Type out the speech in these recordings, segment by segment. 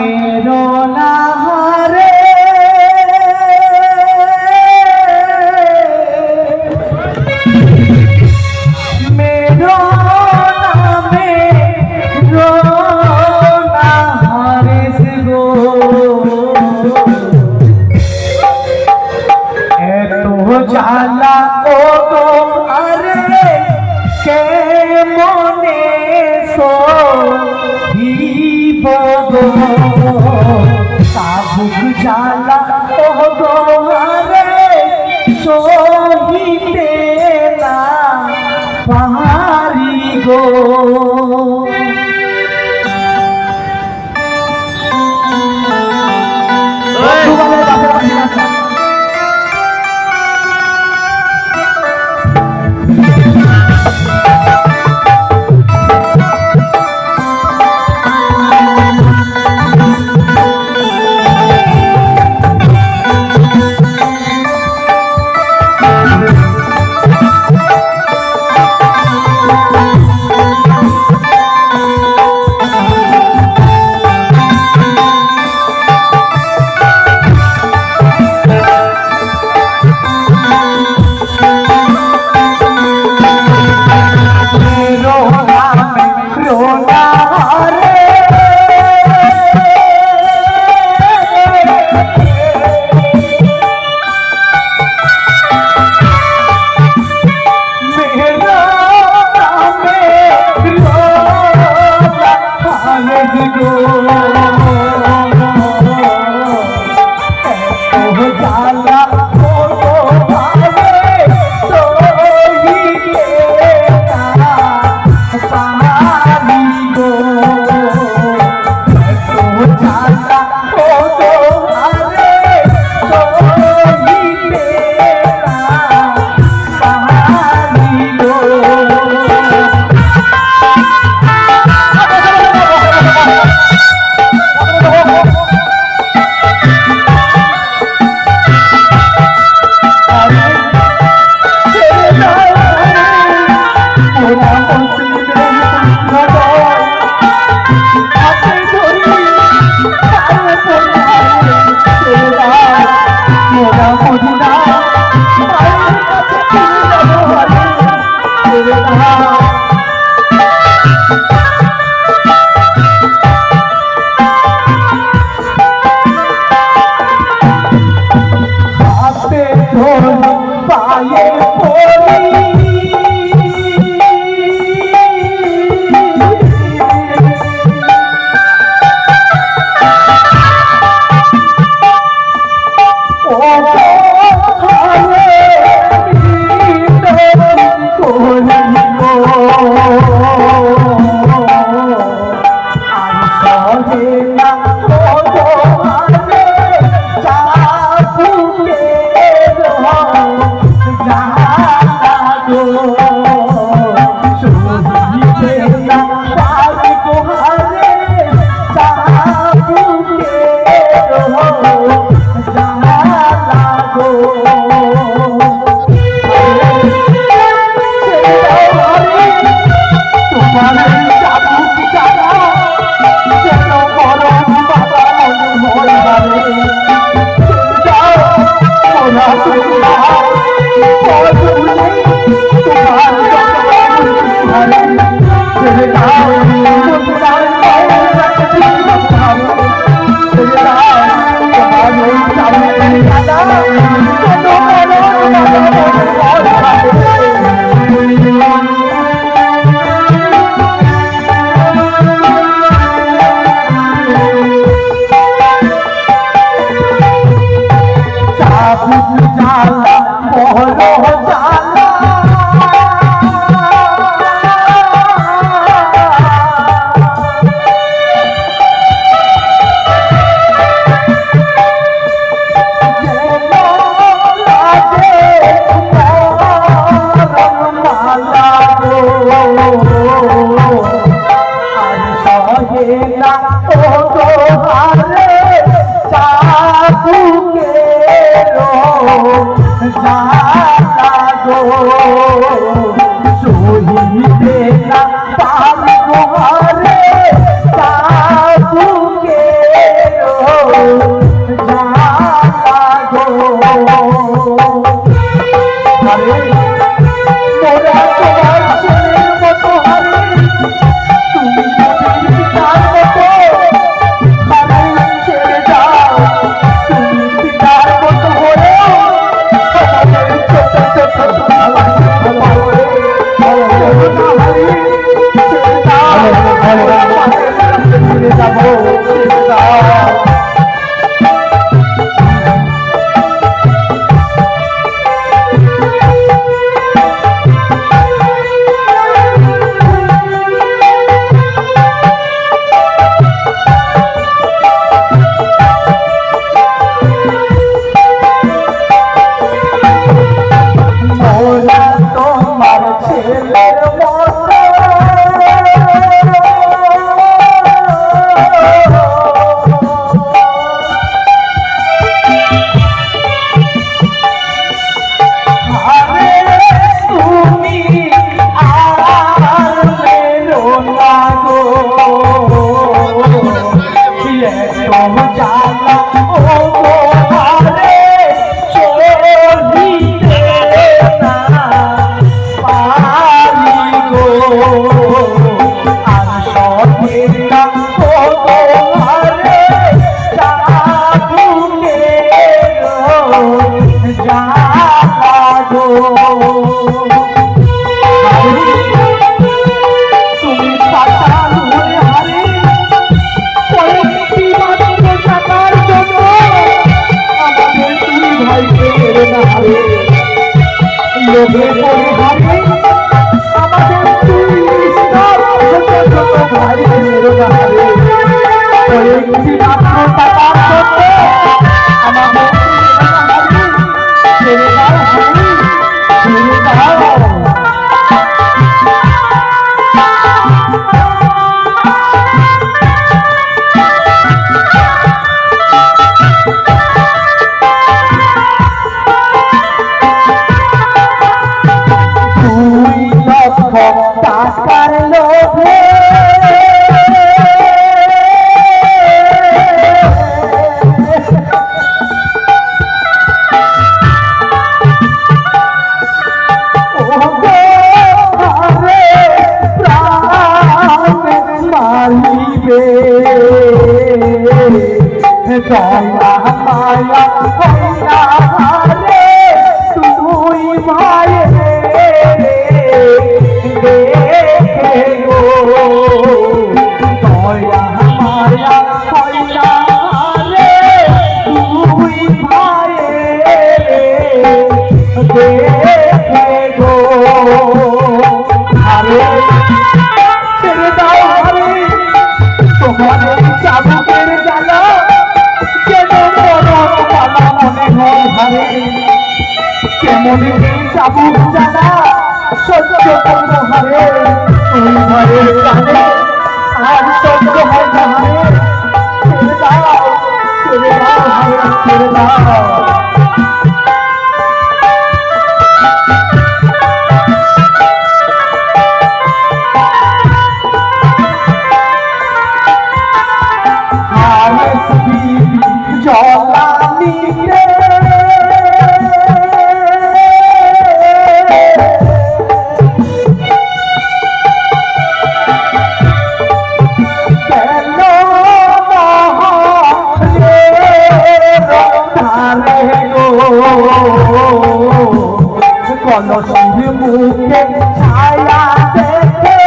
मेरो नारे मेरो नामे रोना हारिस गो एतो जाला ओ गो अरे के मने सो साबुक जाला ओ गो हरे सोहिते ना पारी गो হে পরিহারি আমাদের কৃষ্ণ ছোট ছোট ভাইদের গারে কয়েকটি মাত্র টাকার জন্য আমাদের ছেড়ে দাও হারি ছেড়ে দাও। টাকার লোভে দয়া মায়া হইয়া রে তুই ভাইয়ে দেখে গো দয়া মায়া হইয়া রে তুই ভাইয়ে দেখে গো আরে ছেড়ে দাও আরে তোমার চাবুকের জ্বালা কেন মরণ পালা মনে হয় হারে কেমন চাবুক জ্বালা সহ্য করবো হারে তুই ঘরে জানে আর সহ্য হয় না হারে ছেড়ে দাও হারে ছেড়ে দাও। জলানি রে কলসির মুখে ছায়া দেখে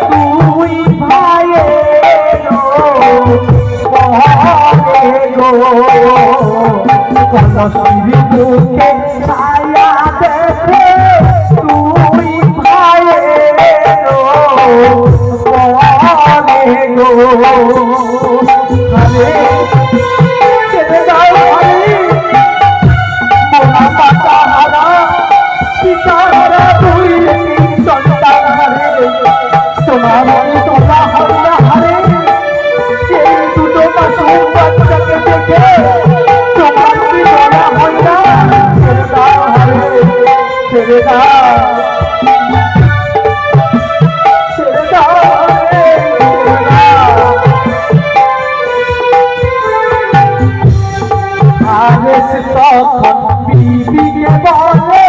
তুই ভাইয়ে কলসির মুখে ছায়া দেখে তুই ভাইয়ে হরে ছেড়ে দাও হরে মোনা পাতা হারা পিতা হারা দুই সন্তান হারে তোমার তোলা হারা হারে এই দুটো মাসুম বাচ্চাকে দেখে তোমার কি বলা হয় না ছেড়ে দাও হারে ছেড়ে দাও ছেড়ে দাও হারে ছেড়ে দাও। আরে সে তখন বিবিকে বলে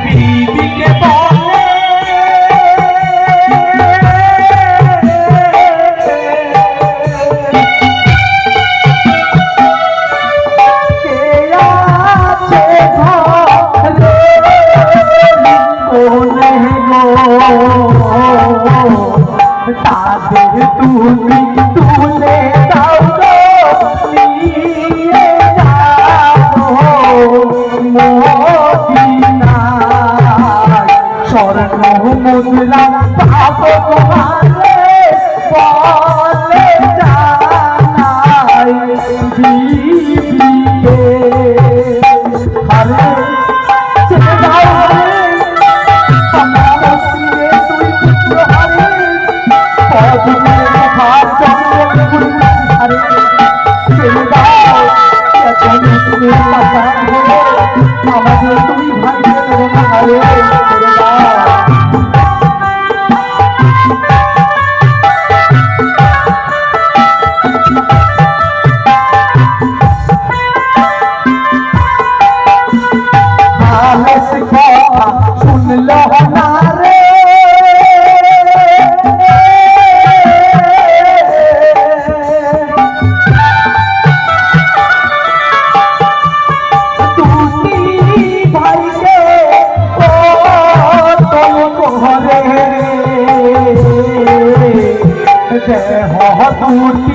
বিবিকে বলে তাদের তুমি তুলে দাও গো নিয়ে যাও মদিনায় স্বর্ণ মুদ্রা পাবো তোমারে বলে জানাই বিবিকে হরে ছেড়ে দাও হরে আমার শিরে তুই পুত্র হরে পদ্মের ভাত চন্দ্র হরে ছেড়ে দাও এখন পাতা আমাদের তুমি ভাগ্যে হরে ছেড়ে দাও। শুনলো না রে ঠাকুরকে